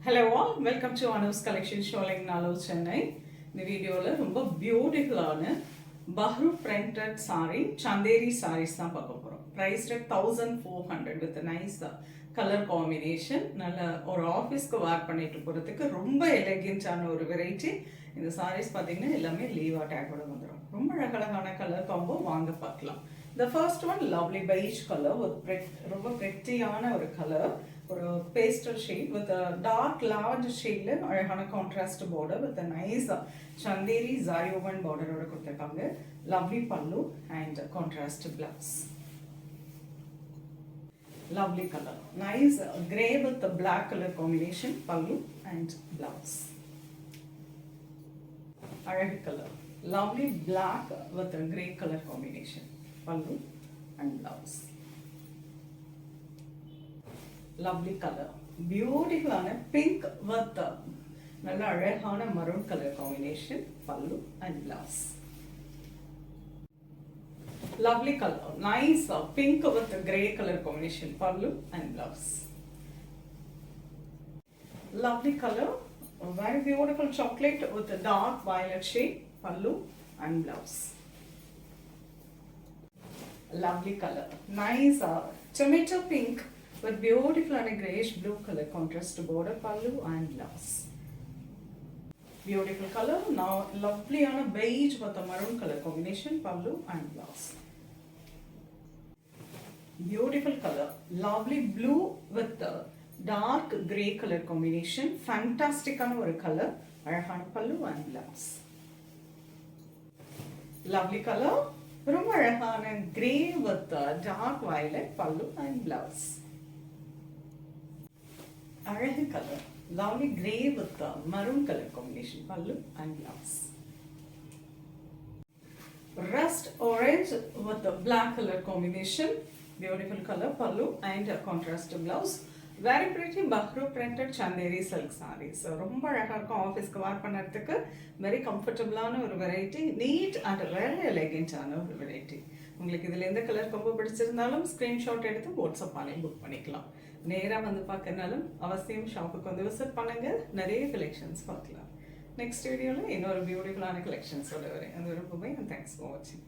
Hello all, welcome to Anu's collection showing Nalo Chennai. இந்த வீடியோவில் ரொம்ப பியூட்டிஃபுல்லான பஹ்ரு பிரிண்டட் saree, சந்தேரி sarees தான் பார்க்க போகிறோம். Price rate 1400 with nice colour combination. நல்ல ஒரு ஆஃபீஸ்க்கு வேர் பண்ணிட்டு போகிறதுக்கு ரொம்ப எலகென்ட்டான ஒரு வெரைட்டி. இந்த சாரீஸ் பார்த்தீங்கன்னா எல்லாமே லீவா டேக்கோட வந்துடும். ரொம்ப அழகழகான கலர் காம்போ வாங்க பார்க்கலாம். The first one lovely beige color with ரொம்ப prettyயான ஒரு கலர், ஒரு pastel shade with a dark lavender shade ல அழகான contrast border with a nice chanderi zari woven border ஓட கொடுத்திருக்காங்க. Lovely pallu and contrast blouse. Lovely color, nice grey with the black color combination, pallu and blouse. அழகு color, lovely black with a grey color combination, pallu and blouse. Lovely color, beautiful on a pink with நல்ல அழகான maroon color combination, pallu and blouse. Lovely color, nice pink with grey color combination, pallu and blouse. Lovely color, very beautiful chocolate with a dark violet shade, pallu and blouse. Lovely color, nice tomato pink with beautiful and a grayish blue color contrast border, pallu and blouse. Beautiful color, now lovely on a beige with a maroon color combination, pallu and blouse. Beautiful color, lovely blue with the dark grey color combination, fantastic on a color, அழகான pallu and blouse. Lovely color, ரொம்ப அழகான grey with the dark violet, pallu and blouse. அழகு color, lovely grey with the maroon color combination, pallu and blouse. Rust orange with the black color combination, beautiful color, pallu and contrast blouse. Very pretty Bahru printed Chanderi silk sarees. ரொம்ப அழகா இருக்கும் ஆஃபீஸ்க்கு வேர் பண்ணுறதுக்கு. Very கம்ஃபர்டபுளான ஒரு variety, NEET and very எலகென்ட்டான ஒரு variety. உங்களுக்கு இதில் எந்த கலர் ரொம்ப பிடிச்சிருந்தாலும் ஸ்க்ரீன்ஷாட் எடுத்து வாட்ஸ்அப் பண்ணி புக் பண்ணிக்கலாம். நேராக வந்து பார்க்கறனாலும் அவசியம் ஷாப்புக்கு வந்து விசிட் பண்ணுங்க, நிறைய கலெக்ஷன்ஸ் பார்க்கலாம். நெக்ஸ்ட் வீடியோவில் இன்னொரு பியூட்டிஃபுல்லான கலெக்ஷன்ஸோட வரேன். அது ரொம்ப தேங்க்ஸ் ஃபார் வாட்சிங்.